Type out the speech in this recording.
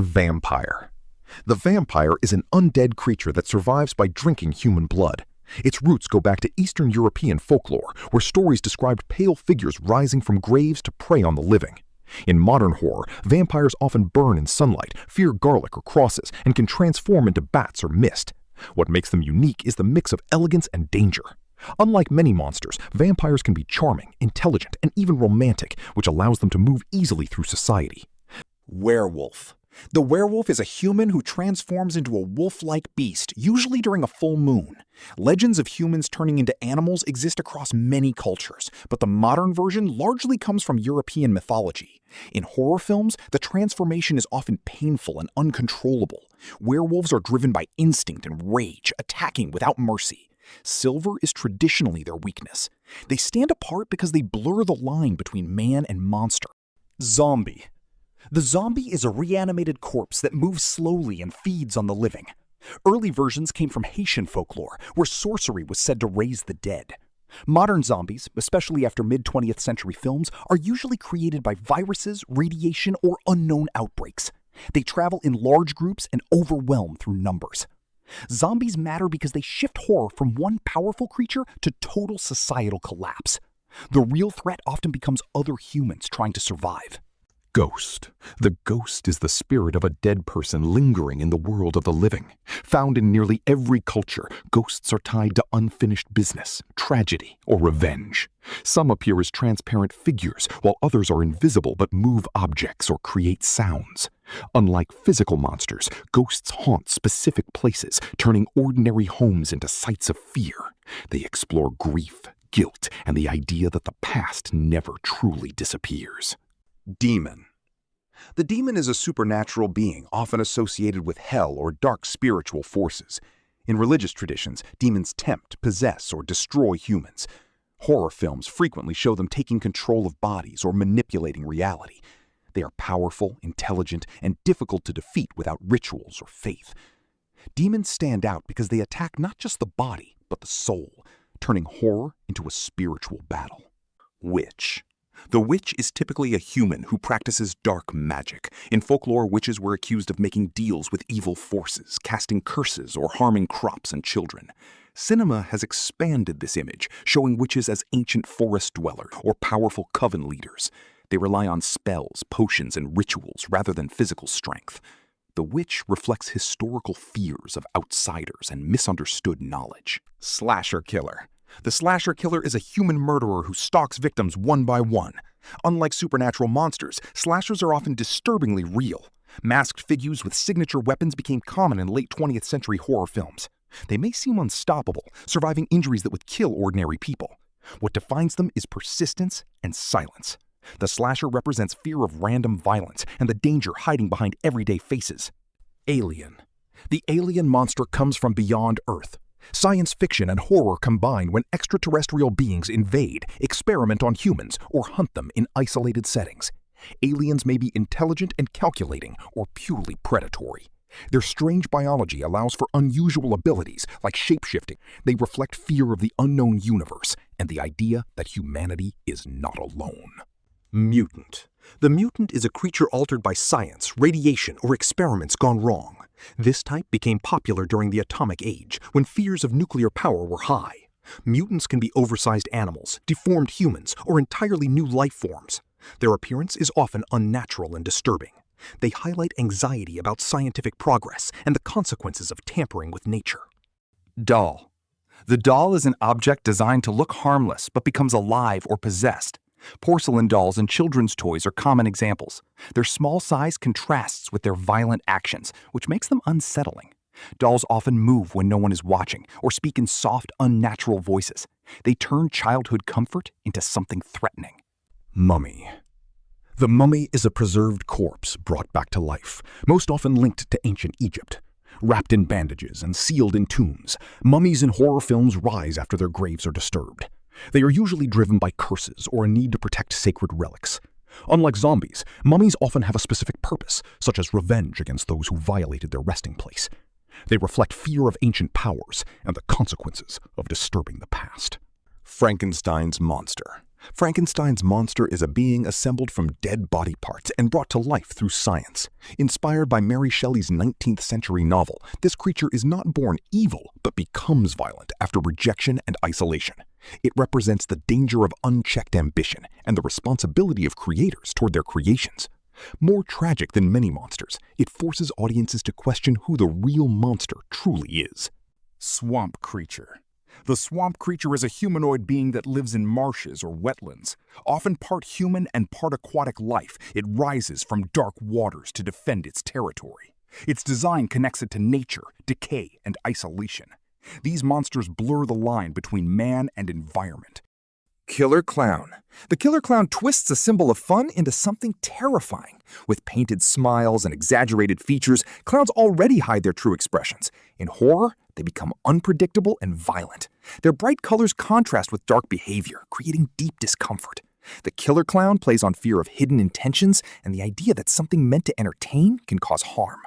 Vampire. The vampire is an undead creature that survives by drinking human blood. Its roots go back to Eastern European folklore, where stories described pale figures rising from graves to prey on the living. In modern horror, vampires often burn in sunlight, fear garlic or crosses, and can transform into bats or mist. What makes them unique is the mix of elegance and danger. Unlike many monsters, vampires can be charming, intelligent, and even romantic, which allows them to move easily through society. Werewolf. The werewolf is a human who transforms into a wolf-like beast, usually during a full moon. Legends of humans turning into animals exist across many cultures, but the modern version largely comes from European mythology. In horror films, the transformation is often painful and uncontrollable. Werewolves are driven by instinct and rage, attacking without mercy. Silver is traditionally their weakness. They stand apart because they blur the line between man and monster. Zombie. The zombie is a reanimated corpse that moves slowly and feeds on the living. Early versions came from Haitian folklore, where sorcery was said to raise the dead. Modern zombies, especially after mid-20th century films, are usually created by viruses, radiation, or unknown outbreaks. They travel in large groups and overwhelm through numbers. Zombies matter because they shift horror from one powerful creature to total societal collapse. The real threat often becomes other humans trying to survive. Ghost. The ghost is the spirit of a dead person lingering in the world of the living. Found in nearly every culture, ghosts are tied to unfinished business, tragedy, or revenge. Some appear as transparent figures, while others are invisible but move objects or create sounds. Unlike physical monsters, ghosts haunt specific places, turning ordinary homes into sites of fear. They explore grief, guilt, and the idea that the past never truly disappears. Demon. The demon is a supernatural being often associated with hell or dark spiritual forces. In religious traditions, demons tempt, possess, or destroy humans. Horror films frequently show them taking control of bodies or manipulating reality. They are powerful, intelligent, and difficult to defeat without rituals or faith. Demons stand out because they attack not just the body, but the soul, turning horror into a spiritual battle. Witch. The witch is typically a human who practices dark magic. In folklore, witches were accused of making deals with evil forces, casting curses, or harming crops and children. Cinema has expanded this image, showing witches as ancient forest dwellers or powerful coven leaders. They rely on spells, potions, and rituals rather than physical strength. The witch reflects historical fears of outsiders and misunderstood knowledge. Slasher killer. The slasher killer is a human murderer who stalks victims one by one. Unlike supernatural monsters, slashers are often disturbingly real. Masked figures with signature weapons became common in late 20th century horror films. They may seem unstoppable, surviving injuries that would kill ordinary people. What defines them is persistence and silence. The slasher represents fear of random violence and the danger hiding behind everyday faces. Alien. The alien monster comes from beyond Earth. Science fiction and horror combine when extraterrestrial beings invade, experiment on humans, or hunt them in isolated settings. Aliens may be intelligent and calculating, or purely predatory. Their strange biology allows for unusual abilities, like shapeshifting. They reflect fear of the unknown universe, and the idea that humanity is not alone. Mutant. The mutant is a creature altered by science, radiation, or experiments gone wrong. This type became popular during the atomic age, when fears of nuclear power were high. Mutants can be oversized animals, deformed humans, or entirely new life forms. Their appearance is often unnatural and disturbing. They highlight anxiety about scientific progress and the consequences of tampering with nature. Doll. The doll is an object designed to look harmless but becomes alive or possessed. Porcelain dolls and children's toys are common examples. Their small size contrasts with their violent actions, which makes them unsettling. Dolls often move when no one is watching or speak in soft, unnatural voices. They turn childhood comfort into something threatening. Mummy. The mummy is a preserved corpse brought back to life, most often linked to ancient Egypt. Wrapped in bandages and sealed in tombs, mummies in horror films rise after their graves are disturbed. They are usually driven by curses or a need to protect sacred relics. Unlike zombies, mummies often have a specific purpose, such as revenge against those who violated their resting place. They reflect fear of ancient powers and the consequences of disturbing the past. Frankenstein's monster. Frankenstein's monster is a being assembled from dead body parts and brought to life through science. Inspired by Mary Shelley's 19th century novel, this creature is not born evil, but becomes violent after rejection and isolation. It represents the danger of unchecked ambition and the responsibility of creators toward their creations. More tragic than many monsters, it forces audiences to question who the real monster truly is. Swamp creature. The swamp creature is a humanoid being that lives in marshes or wetlands. Often part human and part aquatic life, it rises from dark waters to defend its territory. Its design connects it to nature, decay, and isolation. These monsters blur the line between man and environment. Killer clown. The killer clown twists a symbol of fun into something terrifying. With painted smiles and exaggerated features, clowns already hide their true expressions. In horror, they become unpredictable and violent. Their bright colors contrast with dark behavior, creating deep discomfort. The killer clown plays on fear of hidden intentions and the idea that something meant to entertain can cause harm.